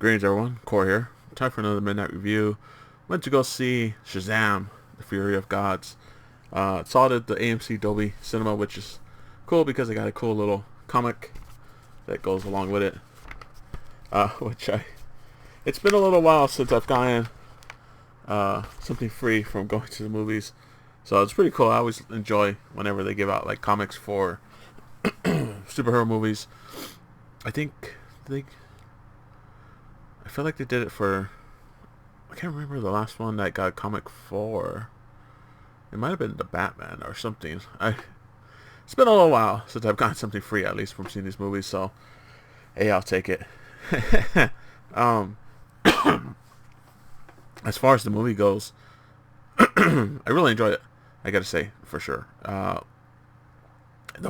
Greetings everyone, Core here. Time for another midnight review. Went to go see SHAZAM, The Fury of Gods. Saw it at the AMC Dolby Cinema, which is cool because I got a cool little comic that goes along with it. It's been a little while since I've gotten something free from going to the movies. So it's pretty cool. I always enjoy whenever they give out like comics for superhero movies. I feel like they did it for, I can't remember the last one that got a comic for. It might have been the Batman or something. It's been a little while since I've gotten something free, at least from seeing these movies, so hey, I'll take it. um, as far as the movie goes, I really enjoyed it, I gotta say, for sure. The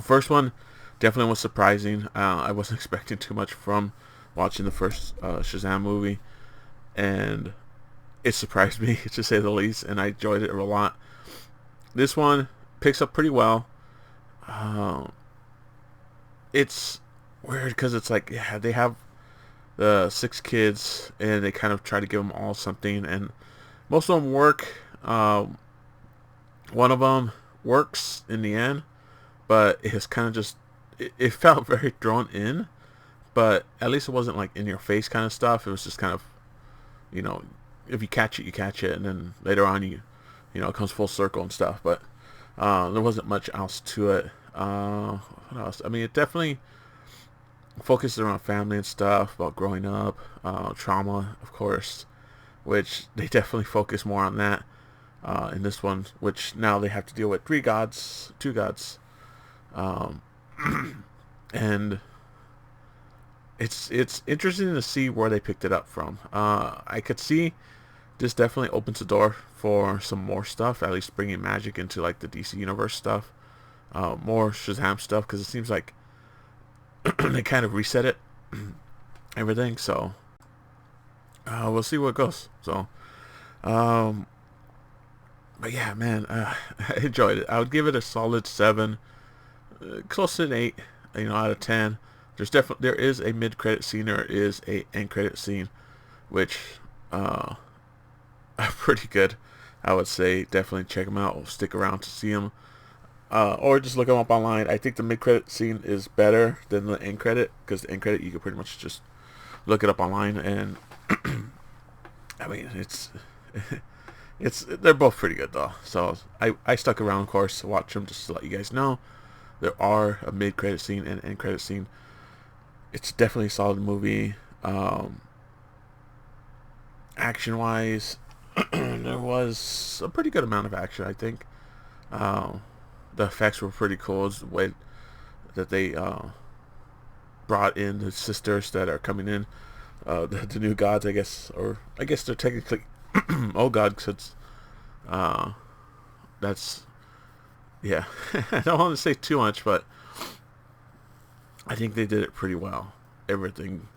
first one definitely was surprising. I wasn't expecting too much from watching the first SHAZAM movie, and it surprised me to say the least, and I enjoyed it a lot. This one picks up pretty well. It's weird because it's like, yeah, they have the 6 kids and they kind of try to give them all something, and most of them work. One of them works in the end, but it's kind of just, it felt very drawn in. But at least it wasn't like in your face kind of stuff. It was just kind of, if you catch it, you catch it, and then later on it comes full circle and stuff. But there wasn't much else to it. What else? I mean, it definitely focuses around family and stuff, about growing up, trauma, of course, which they definitely focus more on that in this one. Which now they have to deal with 2 gods, and it's interesting to see where they picked it up from. I could see this definitely opens the door for some more stuff, at least bringing magic into like the DC universe stuff, more SHAZAM stuff, because it seems like they kind of reset it, everything. So we'll see what goes. So, but yeah, man, I enjoyed it. I would give it a solid 7, close to an 8, out of 10. There is a mid-credit scene, there is a end-credit scene, which are pretty good, I would say. Definitely check them out. Stick around to see them, or just look them up online. I think the mid-credit scene is better than the end credit, because the end credit you can pretty much just look it up online, and I mean they're both pretty good though. So I stuck around, of course, to watch them, just to let you guys know there are a mid-credit scene and end credit scene. It's definitely a solid movie. Action-wise, there was a pretty good amount of action, I think. The effects were pretty cool. The way that they brought in the sisters that are coming in, the new gods, I guess, or I guess they're technically old gods, because that's, yeah. I don't want to say too much, but I think they did it pretty well. Everything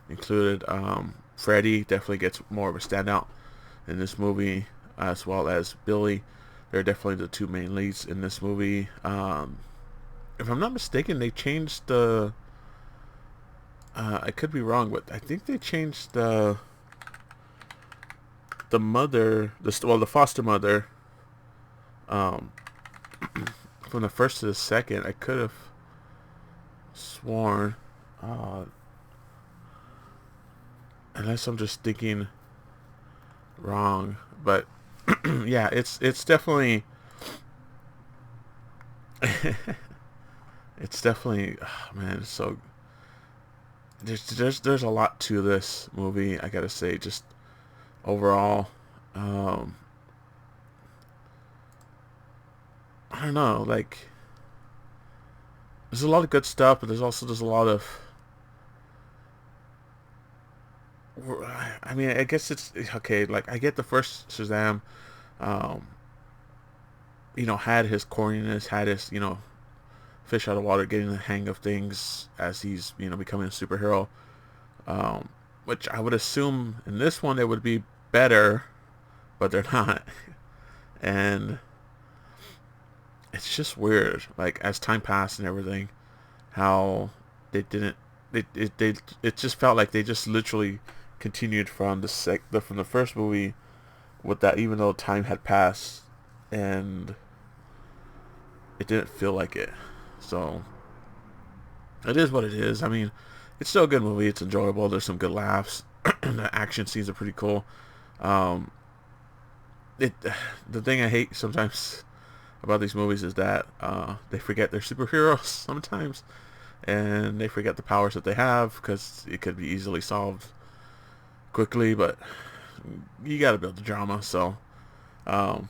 included. Freddy definitely gets more of a standout in this movie, as well as Billy. They're definitely the 2 main leads in this movie. If I'm not mistaken, they changed the... I could be wrong, but I think they changed the mother, the foster mother, from the first to the second. I could have sworn, unless I'm just thinking wrong, but yeah, it's definitely it's definitely, oh man, it's so there's a lot to this movie, I gotta say. Just overall, I don't know, like, there's a lot of good stuff, but there's a lot of, I mean, I guess it's okay. Like, I get the first SHAZAM, had his corniness, had his, fish out of water, getting the hang of things as he's, becoming a superhero. Which I would assume in this one they would be better, but they're not. And it's just weird, like, as time passed and everything, how they didn't, it just felt like they just literally continued from from the first movie with that, even though time had passed and it didn't feel like it. So it is what it is. I mean, it's still a good movie. It's enjoyable. There's some good laughs. The action scenes are pretty cool. Um, it the thing I hate sometimes about these movies is that they forget they're superheroes sometimes, and they forget the powers that they have because it could be easily solved quickly. But you got to build the drama. So um,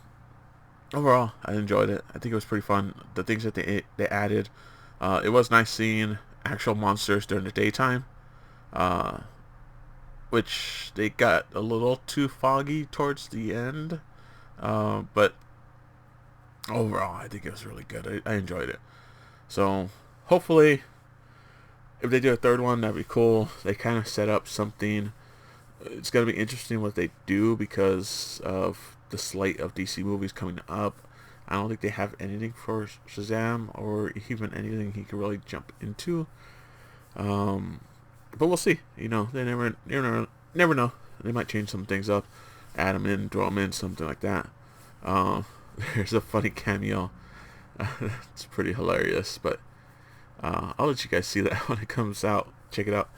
overall, I enjoyed it. I think it was pretty fun. The things that they added, it was nice seeing actual monsters during the daytime, uh, which they got a little too foggy towards the end. But overall, I think it was really good. I enjoyed it. So hopefully, if they do a third one, that'd be cool. They kind of set up something. It's gonna be interesting what they do because of the slate of DC movies coming up. I don't think they have anything for Shazam or even anything he can really jump into. But we'll see. You know, they never know. They might change some things up, add them in, throw them in, something like that. There's a funny cameo. It's pretty hilarious, but I'll let you guys see that when it comes out. Check it out.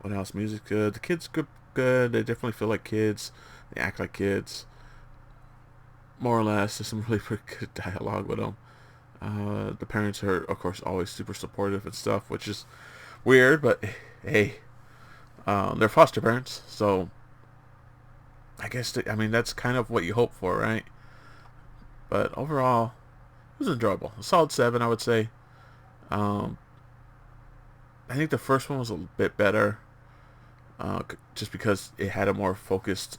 What else? Music good. The kids good. They definitely feel like kids. They act like kids. More or less. There's some really pretty good dialogue with them. The parents are, of course, always super supportive and stuff, which is weird, but hey, they're foster parents, so I guess I mean that's kind of what you hope for, right? But overall, it was enjoyable. A solid 7, I would say. Um, I think the first one was a bit better, just because it had a more focused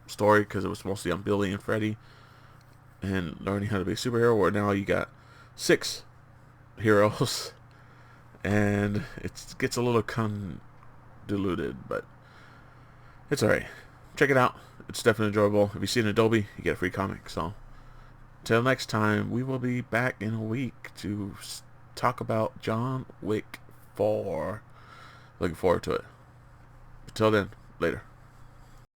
story, because it was mostly on Billy and Freddy and learning how to be a superhero. Where now you got 6 heroes, and it gets a little convoluted, but it's alright. Check it out. It's definitely enjoyable. If you see an Adobe, you get a free comic. So, till next time, we will be back in a week to talk about John Wick 4. Looking forward to it. Until then, later.